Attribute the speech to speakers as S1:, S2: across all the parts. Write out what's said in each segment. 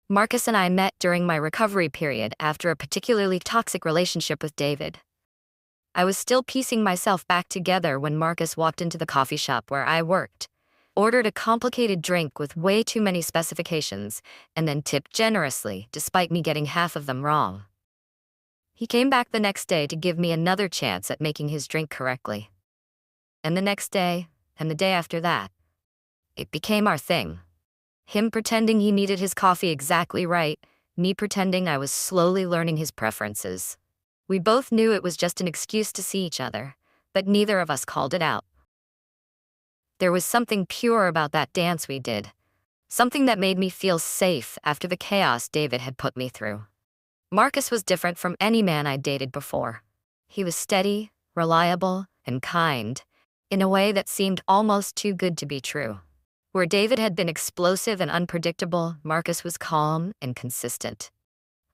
S1: Marcus and I met during my recovery period after a particularly toxic relationship with David. I was still piecing myself back together when Marcus walked into the coffee shop where I worked, ordered a complicated drink with way too many specifications, and then tipped generously, despite me getting half of them wrong. He came back the next day to give me another chance at making his drink correctly. And the next day, and the day after that, it became our thing. Him pretending he needed his coffee exactly right, me pretending I was slowly learning his preferences. We both knew it was just an excuse to see each other, but neither of us called it out. There was something pure about that dance we did, something that made me feel safe after the chaos David had put me through. Marcus was different from any man I'd dated before. He was steady, reliable, and kind, in a way that seemed almost too good to be true. Where David had been explosive and unpredictable, Marcus was calm and consistent.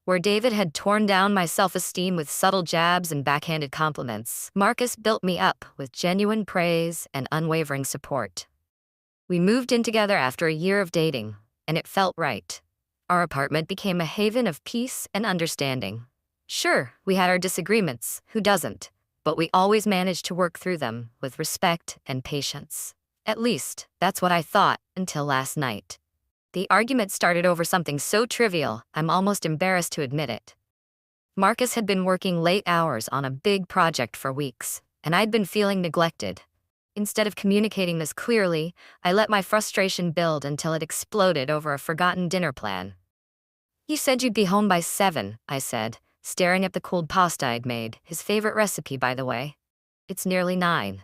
S1: Where David had torn down my self-esteem with subtle jabs and backhanded compliments, Marcus built me up with genuine praise and unwavering support. We moved in together after a year of dating, and it felt right. Our apartment became a haven of peace and understanding. Sure, we had our disagreements, who doesn't? But we always managed to work through them with respect and patience. At least, that's what I thought until last night. The argument started over something so trivial, I'm almost embarrassed to admit it. Marcus had been working late hours on a big project for weeks, and I'd been feeling neglected. Instead of communicating this clearly, I let my frustration build until it exploded over a forgotten dinner plan. "You said you'd be home by 7, I said, staring at the cold pasta I'd made, his favorite recipe, by the way. "It's nearly 9.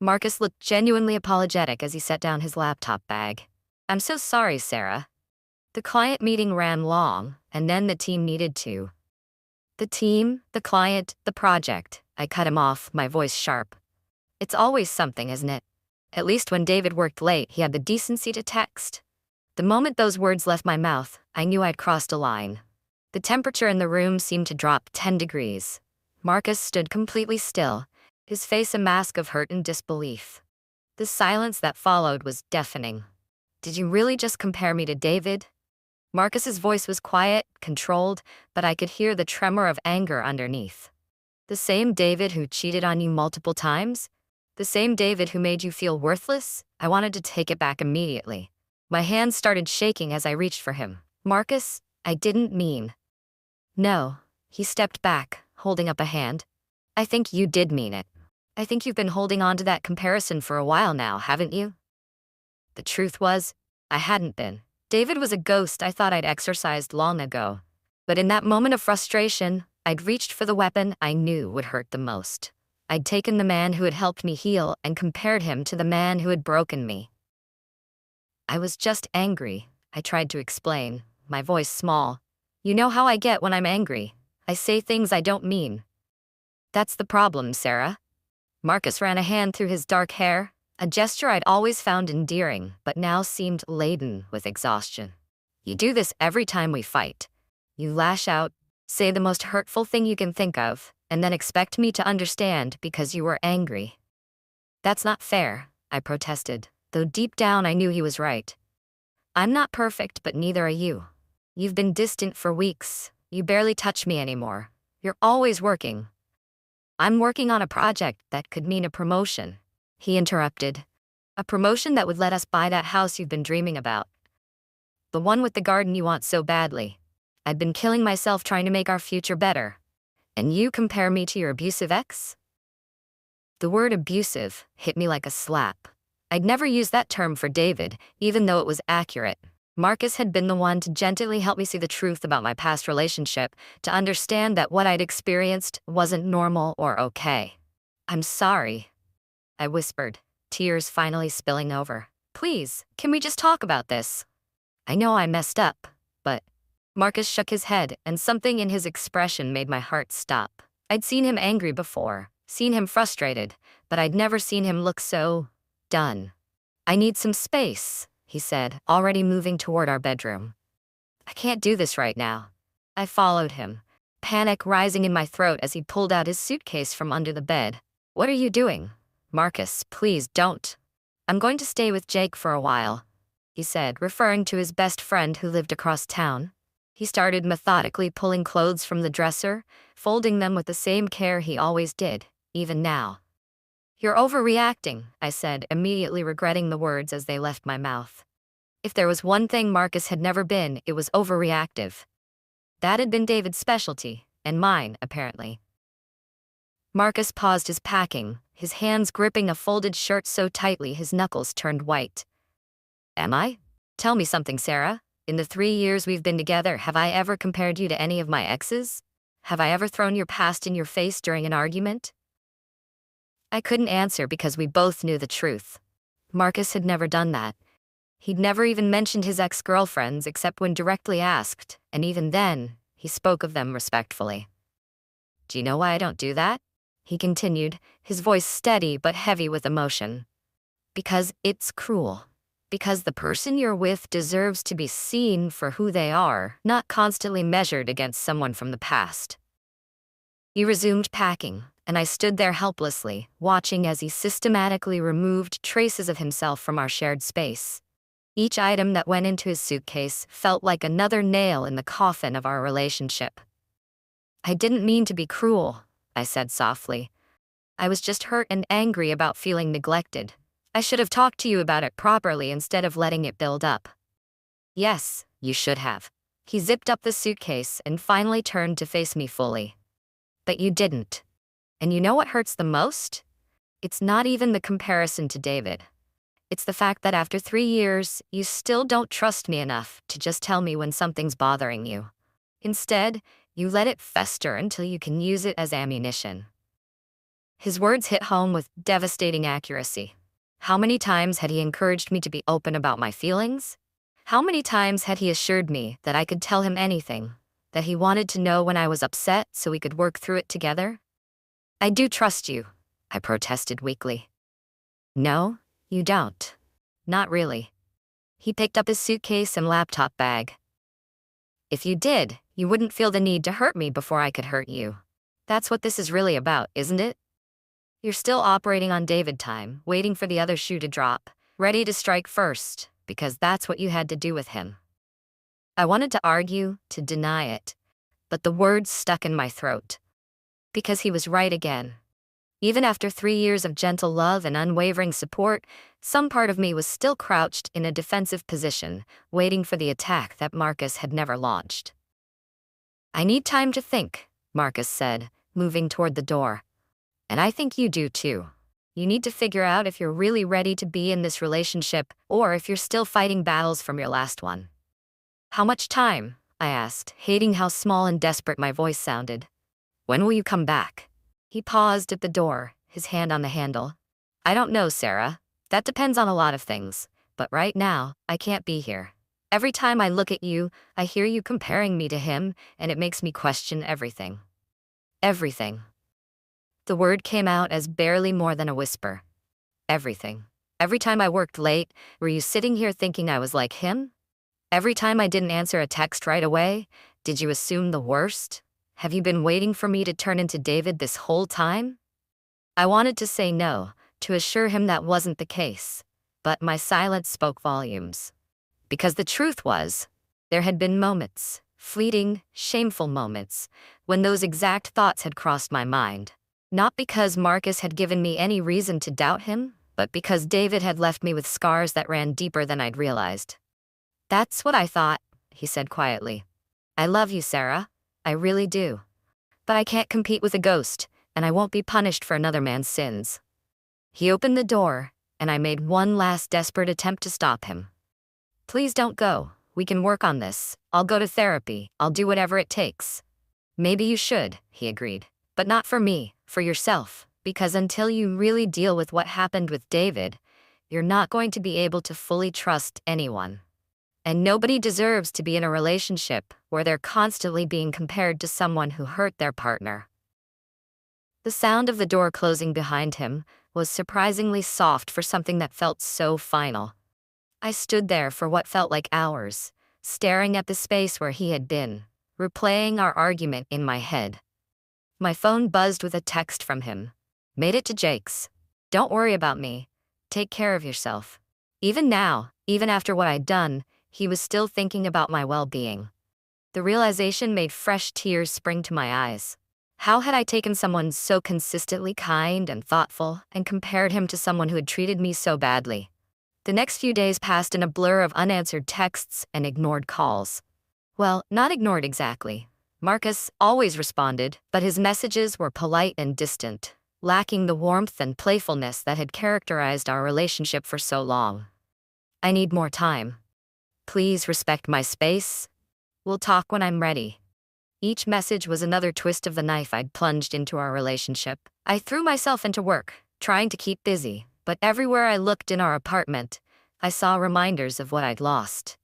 S1: Marcus looked genuinely apologetic as he set down his laptop bag. "I'm so sorry, Sarah. The client meeting ran long, and then the team needed to." "The team, the client, the project," I cut him off, my voice sharp. "It's always something, isn't it? At least when David worked late, he had the decency to text." The moment those words left my mouth, I knew I'd crossed a line. The temperature in the room seemed to drop 10 degrees. Marcus stood completely still, his face a mask of hurt and disbelief. The silence that followed was deafening. "Did you really just compare me to David?" Marcus's voice was quiet, controlled, but I could hear the tremor of anger underneath. "The same David who cheated on you multiple times? The same David who made you feel worthless?" I wanted to take it back immediately. My hands started shaking as I reached for him. "Marcus, I didn't mean." "No." He stepped back, holding up a hand. "I think you did mean it. I think you've been holding on to that comparison for a while now, haven't you?" The truth was, I hadn't been. David was a ghost I thought I'd exorcised long ago. But in that moment of frustration, I'd reached for the weapon I knew would hurt the most. I'd taken the man who had helped me heal and compared him to the man who had broken me. "I was just angry," I tried to explain, my voice small. "You know how I get when I'm angry. I say things I don't mean." "That's the problem, Sarah." Marcus ran a hand through his dark hair, a gesture I'd always found endearing, but now seemed laden with exhaustion. "You do this every time we fight. You lash out, say the most hurtful thing you can think of, and then expect me to understand because you were angry." "That's not fair," I protested, though deep down I knew he was right. "I'm not perfect, but neither are you. You've been distant for weeks. You barely touch me anymore. You're always working." "I'm working on a project that could mean a promotion," he interrupted. "A promotion that would let us buy that house you've been dreaming about. The one with the garden you want so badly. I've been killing myself trying to make our future better. And you compare me to your abusive ex?" The word abusive hit me like a slap. I'd never used that term for David, even though it was accurate. Marcus had been the one to gently help me see the truth about my past relationship, to understand that what I'd experienced wasn't normal or okay. "I'm sorry," I whispered, tears finally spilling over. "Please, can we just talk about this? I know I messed up, but..." Marcus shook his head, and something in his expression made my heart stop. I'd seen him angry before, seen him frustrated, but I'd never seen him look so done. "I need some space," he said, already moving toward our bedroom. "I can't do this right now." I followed him, panic rising in my throat as he pulled out his suitcase from under the bed. "What are you doing?" "Marcus, please don't. I'm going to stay with Jake for a while." he said, referring to his best friend who lived across town. He started methodically pulling clothes from the dresser, folding them with the same care he always did, even now. You're overreacting, I said, immediately regretting the words as they left my mouth. If there was one thing Marcus had never been, it was overreactive. That had been David's specialty, and mine, apparently. Marcus paused his packing, his hands gripping a folded shirt so tightly his knuckles turned white. Am I? Tell me something, Sarah. In the 3 years we've been together, have I ever compared you to any of my exes? Have I ever thrown your past in your face during an argument? I couldn't answer because we both knew the truth. Marcus had never done that. He'd never even mentioned his ex-girlfriends except when directly asked, and even then, he spoke of them respectfully. Do you know why I don't do that? He continued, his voice steady but heavy with emotion. Because it's cruel. Because the person you're with deserves to be seen for who they are, not constantly measured against someone from the past. He resumed packing, and I stood there helplessly, watching as he systematically removed traces of himself from our shared space. Each item that went into his suitcase felt like another nail in the coffin of our relationship. I didn't mean to be cruel, I said softly. I was just hurt and angry about feeling neglected. I should have talked to you about it properly instead of letting it build up. Yes, you should have. He zipped up the suitcase and finally turned to face me fully. But you didn't. And you know what hurts the most? It's not even the comparison to David. It's the fact that after 3 years, you still don't trust me enough to just tell me when something's bothering you. Instead, you let it fester until you can use it as ammunition. His words hit home with devastating accuracy. How many times had he encouraged me to be open about my feelings? How many times had he assured me that I could tell him anything, that he wanted to know when I was upset so we could work through it together? I do trust you, I protested weakly. No, you don't. Not really. He picked up his suitcase and laptop bag. If you did, you wouldn't feel the need to hurt me before I could hurt you. That's what this is really about, isn't it? You're still operating on David time, waiting for the other shoe to drop, ready to strike first, because that's what you had to do with him. I wanted to argue, to deny it, but the words stuck in my throat. Because he was right again. Even after 3 years of gentle love and unwavering support, some part of me was still crouched in a defensive position, waiting for the attack that Marcus had never launched. I need time to think, Marcus said, moving toward the door. And I think you do too. You need to figure out if you're really ready to be in this relationship or if you're still fighting battles from your last one. How much time? I asked, hating how small and desperate my voice sounded. When will you come back? He paused at the door, his hand on the handle. I don't know, Sarah. That depends on a lot of things. But right now, I can't be here. Every time I look at you, I hear you comparing me to him, and it makes me question everything. Everything. The word came out as barely more than a whisper. Everything. Every time I worked late, were you sitting here thinking I was like him? Every time I didn't answer a text right away, did you assume the worst? Have you been waiting for me to turn into David this whole time? I wanted to say no, to assure him that wasn't the case, but my silence spoke volumes. Because the truth was, there had been moments, fleeting, shameful moments, when those exact thoughts had crossed my mind. Not because Marcus had given me any reason to doubt him, but because David had left me with scars that ran deeper than I'd realized. That's what I thought, he said quietly. I love you, Sarah. I really do. But I can't compete with a ghost, and I won't be punished for another man's sins. He opened the door, and I made one last desperate attempt to stop him. Please don't go. We can work on this. I'll go to therapy. I'll do whatever it takes. Maybe you should, he agreed. But not for me, for yourself, because until you really deal with what happened with David, you're not going to be able to fully trust anyone. And nobody deserves to be in a relationship where they're constantly being compared to someone who hurt their partner. The sound of the door closing behind him was surprisingly soft for something that felt so final. I stood there for what felt like hours, staring at the space where he had been, replaying our argument in my head. My phone buzzed with a text from him. Made it to Jake's. Don't worry about me. Take care of yourself. Even now, Even after what I'd done, he was still thinking about my well-being. The realization made fresh tears spring to my eyes. How had I taken someone so consistently kind and thoughtful and compared him to someone who had treated me so badly? The next few days passed in a blur of unanswered texts and ignored calls. Well, not ignored exactly. Marcus always responded, but his messages were polite and distant, lacking the warmth and playfulness that had characterized our relationship for so long. I need more time. Please respect my space. We'll talk when I'm ready. Each message was another twist of the knife I'd plunged into our relationship. I threw myself into work, trying to keep busy, but everywhere I looked in our apartment, I saw reminders of what I'd lost.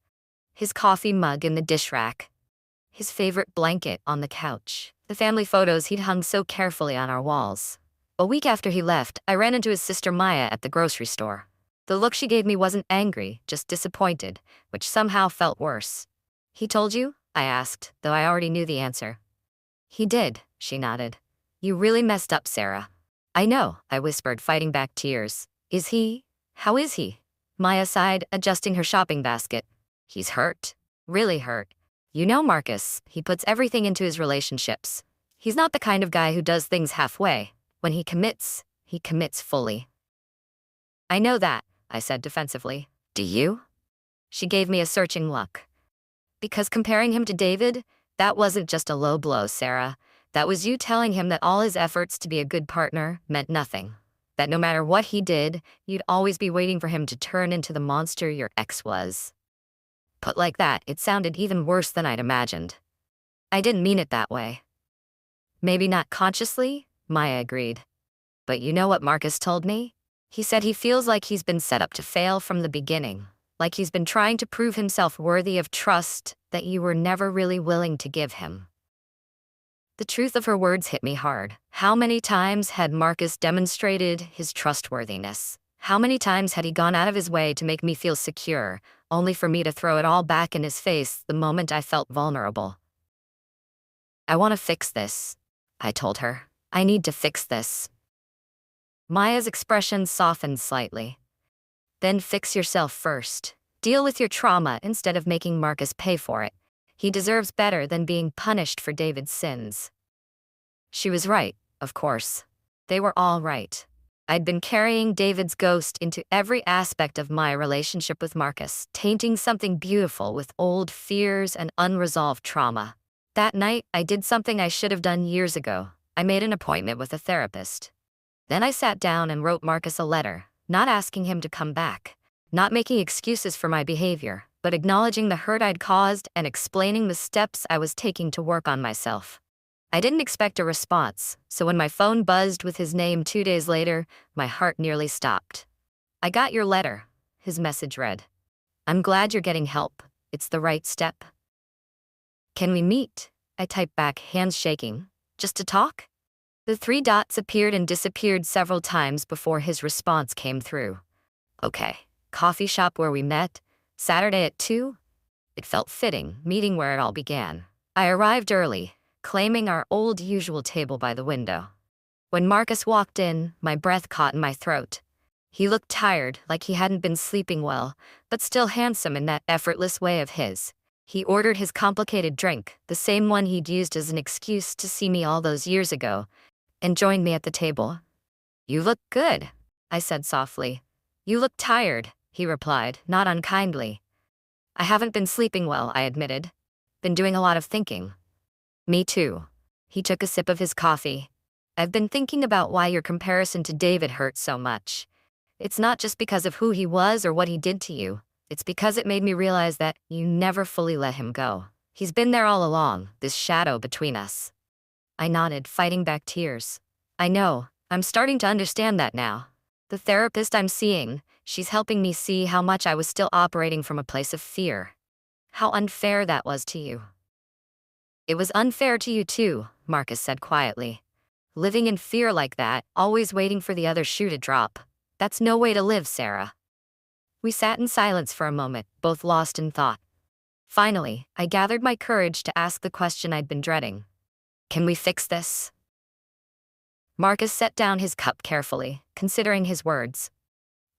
S1: His coffee mug in the dish rack, his favorite blanket on the couch, the family photos he'd hung so carefully on our walls. A week after he left, I ran into his sister Maya at the grocery store. The look she gave me wasn't angry, just disappointed, which somehow felt worse. "He told you?" I asked, though I already knew the answer. "He did," she nodded. "You really messed up, Sarah." "I know," I whispered, fighting back tears. "Is he? How is he?" Maya sighed, adjusting her shopping basket. "He's hurt. Really hurt. You know Marcus, he puts everything into his relationships. He's not the kind of guy who does things halfway. When he commits fully." "I know that," I said defensively. "Do you?" She gave me a searching look. "Because comparing him to David, that wasn't just a low blow, Sarah. That was you telling him that all his efforts to be a good partner meant nothing. That no matter what he did, you'd always be waiting for him to turn into the monster your ex was." Put like that, it sounded even worse than I'd imagined. "I didn't mean it that way." "Maybe not consciously," Maya agreed. "But you know what Marcus told me? He said he feels like he's been set up to fail from the beginning, like he's been trying to prove himself worthy of trust that you were never really willing to give him." The truth of her words hit me hard. How many times had Marcus demonstrated his trustworthiness? How many times had he gone out of his way to make me feel secure, only for me to throw it all back in his face the moment I felt vulnerable? "I want to fix this," I told her. "I need to fix this." Maya's expression softened slightly. "Then fix yourself first. Deal with your trauma instead of making Marcus pay for it. He deserves better than being punished for David's sins." She was right, of course. They were all right. I'd been carrying David's ghost into every aspect of my relationship with Marcus, tainting something beautiful with old fears and unresolved trauma. That night, I did something I should have done years ago. I made an appointment with a therapist. Then I sat down and wrote Marcus a letter, not asking him to come back, not making excuses for my behavior, but acknowledging the hurt I'd caused and explaining the steps I was taking to work on myself. I didn't expect a response, so when my phone buzzed with his name 2 days later, my heart nearly stopped. "I got your letter," his message read. "I'm glad you're getting help. It's the right step." "Can we meet?" I typed back, hands shaking. "Just to talk?" The 3 dots appeared and disappeared several times before his response came through. "Okay. Coffee shop where we met? Saturday at 2? It felt fitting, meeting where it all began. I arrived early, claiming our old usual table by the window. When Marcus walked in, my breath caught in my throat. He looked tired, like he hadn't been sleeping well, but still handsome in that effortless way of his. He ordered his complicated drink, the same one he'd used as an excuse to see me all those years ago, and joined me at the table. "You look good," I said softly. "You look tired," he replied, not unkindly. "I haven't been sleeping well," I admitted. "Been doing a lot of thinking." "Me too." He took a sip of his coffee. "I've been thinking about why your comparison to David hurt so much. It's not just because of who he was or what he did to you. It's because it made me realize that you never fully let him go. He's been there all along, this shadow between us." I nodded, fighting back tears. "I know. I'm starting to understand that now. The therapist I'm seeing, she's helping me see how much I was still operating from a place of fear. How unfair that was to you." "It was unfair to you too," Marcus said quietly. "Living in fear like that, always waiting for the other shoe to drop. That's no way to live, Sarah." We sat in silence for a moment, both lost in thought. Finally, I gathered my courage to ask the question I'd been dreading. "Can we fix this?" Marcus set down his cup carefully, considering his words.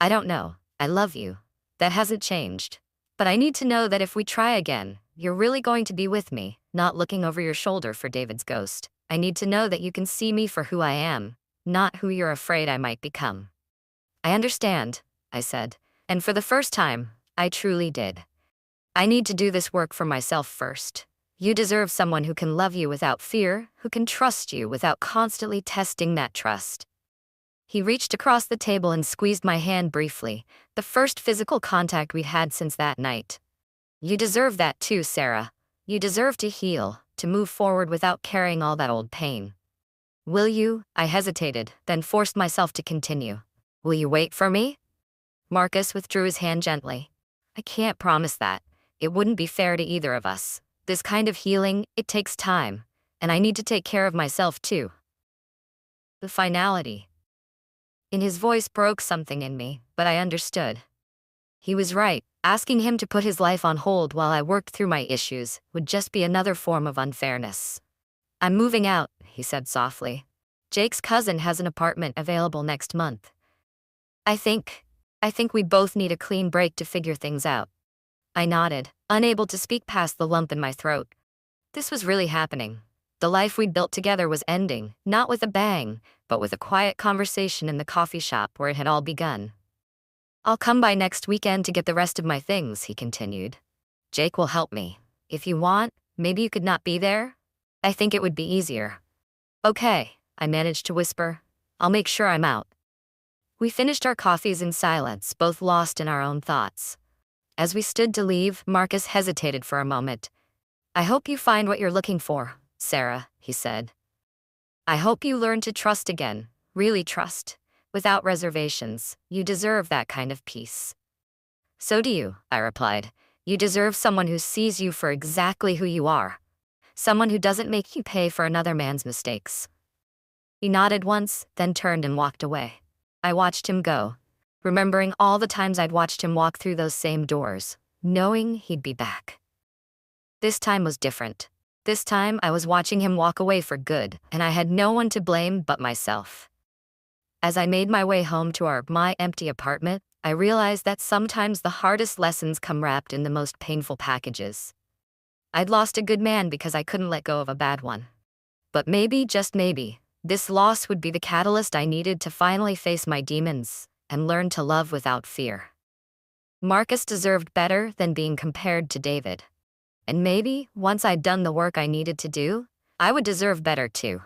S1: "I don't know. I love you. That hasn't changed. But I need to know that if we try again, you're really going to be with me, not looking over your shoulder for David's ghost. I need to know that you can see me for who I am, not who you're afraid I might become. I understand, I said. And for the first time, I truly did. I need to do this work for myself first. You deserve someone who can love you without fear, who can trust you without constantly testing that trust. He reached across the table and squeezed my hand briefly, the first physical contact we'd had since that night. You deserve that too, Sarah. You deserve to heal, to move forward without carrying all that old pain. Will you? I hesitated, then forced myself to continue. Will you wait for me? Marcus withdrew his hand gently. I can't promise that. It wouldn't be fair to either of us. This kind of healing, it takes time, and I need to take care of myself too. The finality. In his voice broke something in me, but I understood. He was right. Asking him to put his life on hold while I worked through my issues would just be another form of unfairness. I'm moving out, he said softly. Jake's cousin has an apartment available next month. I think we both need a clean break to figure things out. I nodded, unable to speak past the lump in my throat. This was really happening. The life we'd built together was ending, not with a bang, but with a quiet conversation in the coffee shop where it had all begun. I'll come by next weekend to get the rest of my things, he continued. Jake will help me. If you want, maybe you could not be there? I think it would be easier. Okay, I managed to whisper. I'll make sure I'm out. We finished our coffees in silence, both lost in our own thoughts. As we stood to leave, Marcus hesitated for a moment. I hope you find what you're looking for, Sarah, he said. I hope you learn to trust again, really trust, without reservations. You deserve that kind of peace. So do you, I replied. You deserve someone who sees you for exactly who you are. Someone who doesn't make you pay for another man's mistakes. He nodded once, then turned and walked away. I watched him go, remembering all the times I'd watched him walk through those same doors, knowing he'd be back. This time was different. This time I was watching him walk away for good, and I had no one to blame but myself. As I made my way home to my empty apartment, I realized that sometimes the hardest lessons come wrapped in the most painful packages. I'd lost a good man because I couldn't let go of a bad one. But maybe, just maybe, this loss would be the catalyst I needed to finally face my demons and learn to love without fear. Marcus deserved better than being compared to David. And maybe, once I'd done the work I needed to do, I would deserve better too.